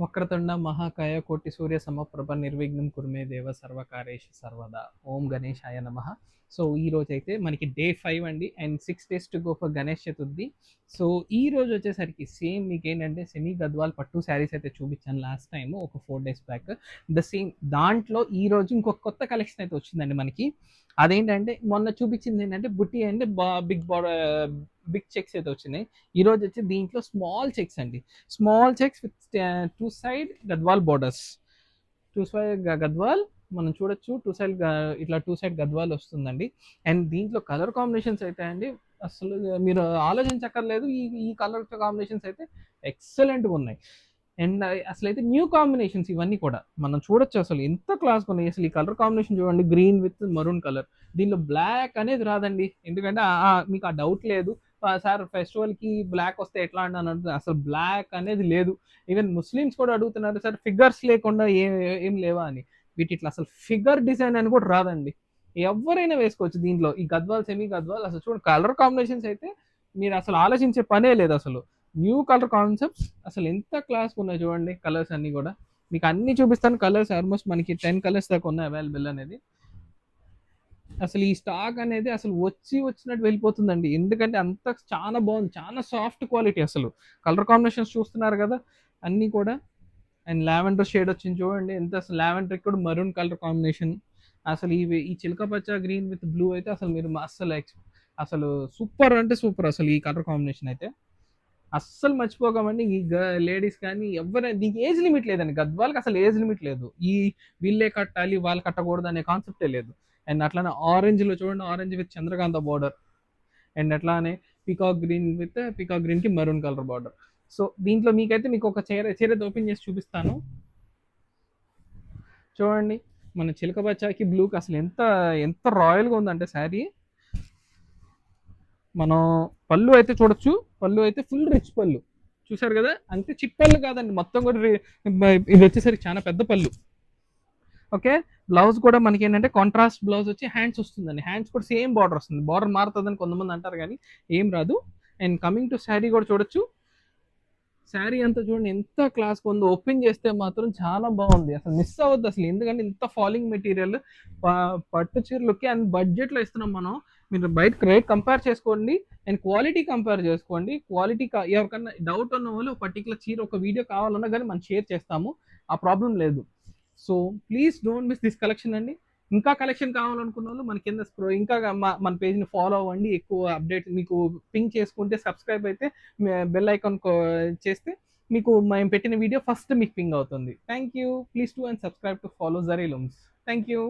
వక్రతుండ మహాకాయ కోటి సూర్య సమప్రభ నిర్విఘ్నం కురుమే దేవ సర్వకార్యేషు సర్వదా. ఓం గణేశాయ నమ. సో ఈ రోజు అయితే మనకి డే 5 అండి, and 6 days to go for Ganesh Chaturthi. So ఈ రోజు వచ్చేసరికి సేమ్ మీకు ఏంటంటే సెమీ గద్వాల్ పట్టు శారీస్ అయితే చూపించాను లాస్ట్ టైం ఒక 4 days బ్యాక్. ద సేమ్ దాంట్లో ఈ రోజు ఇంకొక కొత్త కలెక్షన్ అయితే వచ్చిందండి మనకి. అదేంటంటే మొన్న చూపించింది ఏంటంటే బుట్టి అండ్ బిగ్ చెక్స్ అయితే వచ్చినాయి. ఈ రోజు వచ్చి దీంట్లో స్మాల్ చెక్స్ అండి, small checks with two side Gadwal borders. Two side Gadwal మనం చూడొచ్చు, ఇట్లా టూ సైడ్ గద్వాల్ వస్తుందండి. అండ్ దీంట్లో కలర్ కాంబినేషన్స్ అయితే అండి అసలు మీరు ఆలోచించక్కర్లేదు, ఈ ఈ కలర్ కాంబినేషన్స్ అయితే ఎక్సలెంట్గా ఉన్నాయి. అండ్ అసలు అయితే న్యూ కాంబినేషన్స్ ఇవన్నీ కూడా మనం చూడొచ్చు. అసలు ఎంత క్లాస్గా ఉన్నాయి. అసలు ఈ కలర్ కాంబినేషన్ చూడండి, గ్రీన్ విత్ మరూన్ కలర్. దీనిలో బ్లాక్ అనేది రాదండి, ఎందుకంటే మీకు ఆ డౌట్ లేదు సార్ ఫెస్టివల్కి బ్లాక్ వస్తే ఎట్లా అని అడుగుతున్నారు. అసలు బ్లాక్ అనేది లేదు. ఈవెన్ ముస్లిమ్స్ కూడా అడుగుతున్నారు సార్ ఫిగర్స్ లేకుండా ఏం లేవా అని. వీటి ఇట్లా అసలు ఫిగర్ డిజైన్ అని కూడా రాదండి, ఎవరైనా వేసుకోవచ్చు దీంట్లో. ఈ గద్వాల్ సెమీ గద్వాల్ అసలు చూడండి, కలర్ కాంబినేషన్స్ అయితే మీరు అసలు ఆలోచించే పనే లేదు. అసలు న్యూ కలర్ కాన్సెప్ట్స్ అసలు ఎంత క్లాస్ ఉన్నాయి చూడండి. కలర్స్ అన్ని కూడా మీకు అన్ని చూపిస్తాను. కలర్స్ ఆల్మోస్ట్ మనకి 10 కలర్స్ దాకా ఉన్నాయి అవైలబుల్ అనేది. అసలు ఈ స్టాక్ అనేది అసలు వచ్చినట్టు వెళ్ళిపోతుందండి, ఎందుకంటే అంత చాలా బాగుంది, చాలా సాఫ్ట్ క్వాలిటీ. అసలు కలర్ కాంబినేషన్స్ చూస్తున్నారు కదా అన్నీ కూడా. అండ్ లావెండర్ షేడ్ వచ్చింది చూడండి, ఎంత అసలు లావెండర్ కూడా మరూన్ కలర్ కాంబినేషన్. అసలు ఈ చిలక పచ్చ గ్రీన్ విత్ బ్లూ అయితే అసలు మీరు అసలు సూపర్ అంటే సూపర్ అసలు ఈ కలర్ కాంబినేషన్ అయితే అస్సలు మర్చిపోకమండి. ఈ లేడీస్ కానీ ఎవరైనా దీనికి ఏజ్ లిమిట్ లేదండి, గద్వాలకి అసలు ఏజ్ లిమిట్ లేదు. వీళ్ళే కట్టాలి వాళ్ళు కట్టకూడదు అనే కాన్సెప్టే లేదు. అండ్ అట్లానే ఆరెంజ్లో చూడండి, orange with Chandrakanta border. And అట్లానే పీకాక్ గ్రీన్కి మరూన్ కలర్ బార్డర్. సో దీంట్లో మీకు ఒక చీర ఓపెన్ చేసి చూపిస్తాను చూడండి. మన చిలక బచ్చాకి బ్లూకి అసలు ఎంత ఎంత రాయల్గా ఉందంటే శారీ. మనం పళ్ళు అయితే చూడొచ్చు, పళ్ళు అయితే ఫుల్ రిచ్ పళ్ళు చూసారు కదా. అంటే చిట్ కాదండి, మొత్తం కూడా ఇది వచ్చేసరికి చాలా పెద్ద పళ్ళు. ఓకే, బ్లౌజ్ కూడా మనకి ఏంటంటే కాంట్రాస్ట్ బ్లౌజ్ వచ్చి హ్యాండ్స్ వస్తుందండి. హ్యాండ్స్ కూడా సేమ్ బార్డర్ వస్తుంది. బార్డర్ మారుతుందని కొంతమంది అంటారు కానీ ఏం రాదు. అండ్ కమింగ్ టు శారీ కూడా చూడొచ్చు. శారీ అంతా చూడండి ఎంత క్లాస్గా ఉందో. ఓపెన్ చేస్తే మాత్రం చాలా బాగుంది, అసలు మిస్ అవ్వద్దు అసలు, ఎందుకంటే ఇంత ఫాలింగ్ మెటీరియల్ పట్టు చీరలకి అండ్ బడ్జెట్లో ఇస్తున్నాం మనం. మీరు బయట రేట్ కంపేర్ చేసుకోండి అండ్ క్వాలిటీ కంపేర్ చేసుకోండి. క్వాలిటీ ఎవరికన్నా డౌట్ ఉన్న వాళ్ళు పర్టికులర్ చీర ఒక వీడియో కావాలన్నా కానీ మనం షేర్ చేస్తాము, ఆ ప్రాబ్లం లేదు. So please don't miss this collection అండి. ఇంకా కలెక్షన్ కావాలనుకున్న వాళ్ళు మన కింద ఇంకా మన పేజ్ని ఫాలో అవ్వండి. ఎక్కువ అప్డేట్ మీకు పింక్ చేసుకుంటే, సబ్స్క్రైబ్ అయితే బెల్ ఐకాన్ చేస్తే మీకు మేము పెట్టిన వీడియో ఫస్ట్ మీకు పింగ్ అవుతుంది. Thank you. Please to and subscribe to follow zari looms. Thank you.